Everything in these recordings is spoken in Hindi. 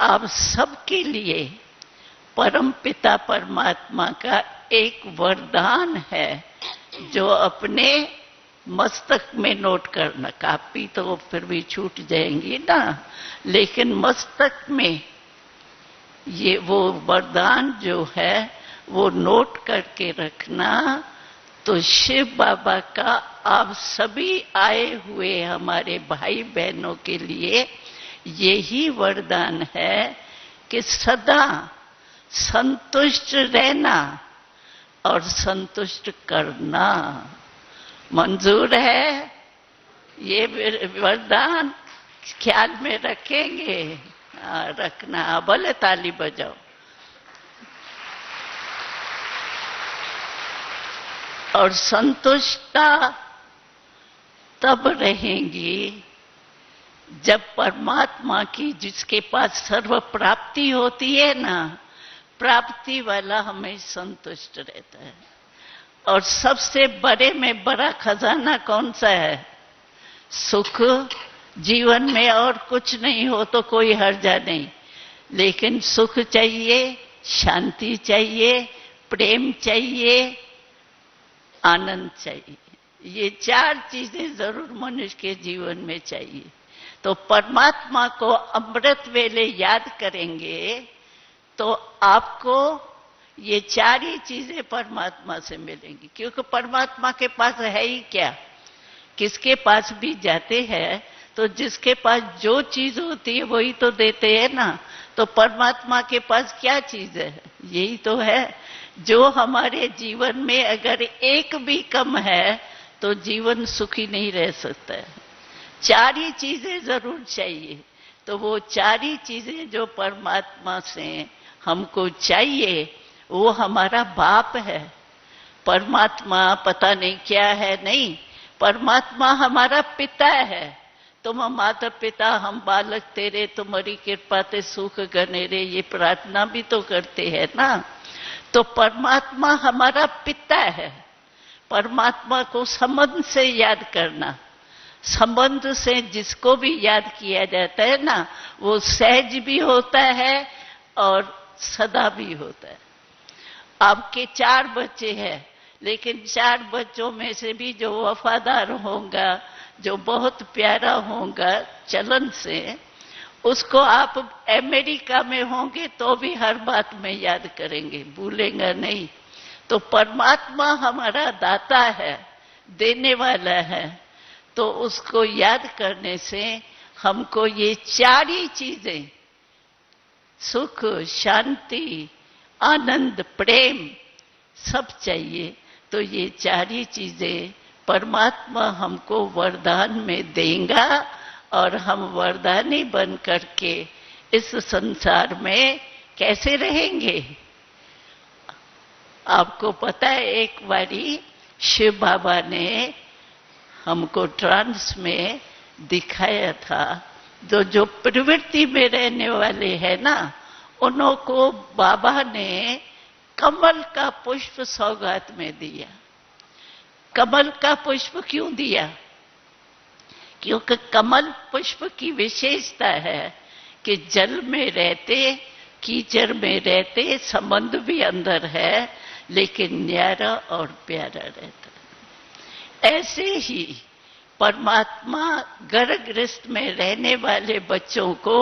आप सबके लिए परम पिता परमात्मा का एक वरदान है जो अपने मस्तक में नोट करना। कापी तो फिर भी छूट जाएंगी ना, लेकिन मस्तक में ये वो वरदान जो है वो नोट करके रखना। तो शिव बाबा का आप सभी आए हुए हमारे भाई बहनों के लिए यही वरदान है कि सदा संतुष्ट रहना और संतुष्ट करना। मंजूर है ये वरदान? ख्याल में रखेंगे? रखना। भले ताली बजाओ। और संतुष्टता तब रहेंगी जब परमात्मा की, जिसके पास सर्व प्राप्ति होती है ना, प्राप्ति वाला हमें संतुष्ट रहता है। और सबसे बड़े में बड़ा खजाना कौन सा है? सुख। जीवन में और कुछ नहीं हो तो कोई हर्जा नहीं, लेकिन सुख चाहिए, शांति चाहिए, प्रेम चाहिए, आनंद चाहिए। ये चार चीजें जरूर मनुष्य के जीवन में चाहिए। तो परमात्मा को अमृत वेले याद करेंगे तो आपको ये चार ही चीजें परमात्मा से मिलेंगी। क्योंकि परमात्मा के पास है ही क्या? किसके पास भी जाते हैं तो जिसके पास जो चीज होती है वही तो देते हैं ना। तो परमात्मा के पास क्या चीज है? यही तो है जो हमारे जीवन में अगर एक भी कम है तो जीवन सुखी नहीं रह सकता है। चार ही चीजें जरूर चाहिए। तो वो चार ही चीजें जो परमात्मा से हमको चाहिए वो हमारा बाप है। परमात्मा पता नहीं क्या है, नहीं, परमात्मा हमारा पिता है। तुम माता पिता हम बालक तेरे, तुम्हारी कृपा ते सुख गनेरे, ये प्रार्थना भी तो करते हैं ना। तो परमात्मा हमारा पिता है। परमात्मा को संबंध से याद करना। संबंध से जिसको भी याद किया जाता है ना, वो सहज भी होता है और सदा भी होता है। आपके 4 बच्चे हैं, लेकिन 4 बच्चों में से भी जो वफादार होगा, जो बहुत प्यारा होगा चलन से, उसको आप अमेरिका में होंगे तो भी हर बात में याद करेंगे, भूलेंगे नहीं। तो परमात्मा हमारा दाता है, देने वाला है। तो उसको याद करने से हमको ये 4 ही चीजें, सुख, शांति, आनंद, प्रेम, सब चाहिए। तो ये 4 ही चीजें परमात्मा हमको वरदान में देगा और हम वरदानी बन करके इस संसार में कैसे रहेंगे। आपको पता है एक बारी शिव बाबा ने हमको ट्रांस में दिखाया था, जो प्रवृत्ति में रहने वाले हैं ना, उन्हों को बाबा ने कमल का पुष्प सौगात में दिया। कमल का पुष्प क्यों दिया? क्योंकि कमल पुष्प की विशेषता है कि जल में रहते, कीचड़ में रहते, संबंध भी अंदर है, लेकिन न्यारा और प्यारा रहता है। ऐसे ही परमात्मा गर्भगृह में रहने वाले बच्चों को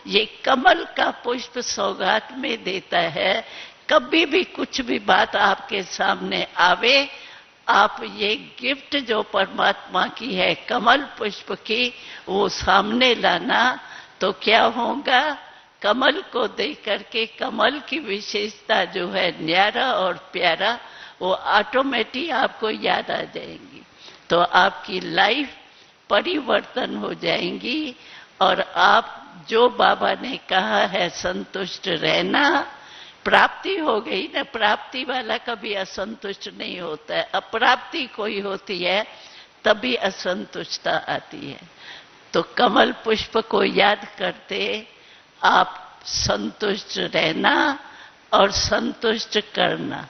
ये कमल का पुष्प सौगात में देता है। कभी भी कुछ भी बात आपके सामने आवे, आप ये गिफ्ट जो परमात्मा की है कमल पुष्प की, वो सामने लाना। तो क्या होगा? कमल को देख करके कमल की विशेषता जो है न्यारा और प्यारा, वो ऑटोमेटिक आपको याद आ जाएंगी। तो आपकी लाइफ परिवर्तन हो जाएंगी और आप जो बाबा ने कहा है संतुष्ट रहना, प्राप्ति हो गई ना। प्राप्ति वाला कभी असंतुष्ट नहीं होता है। अप्राप्ति कोई होती है तभी असंतुष्टता आती है। तो कमल पुष्प को याद करते आप संतुष्ट रहना और संतुष्ट करना।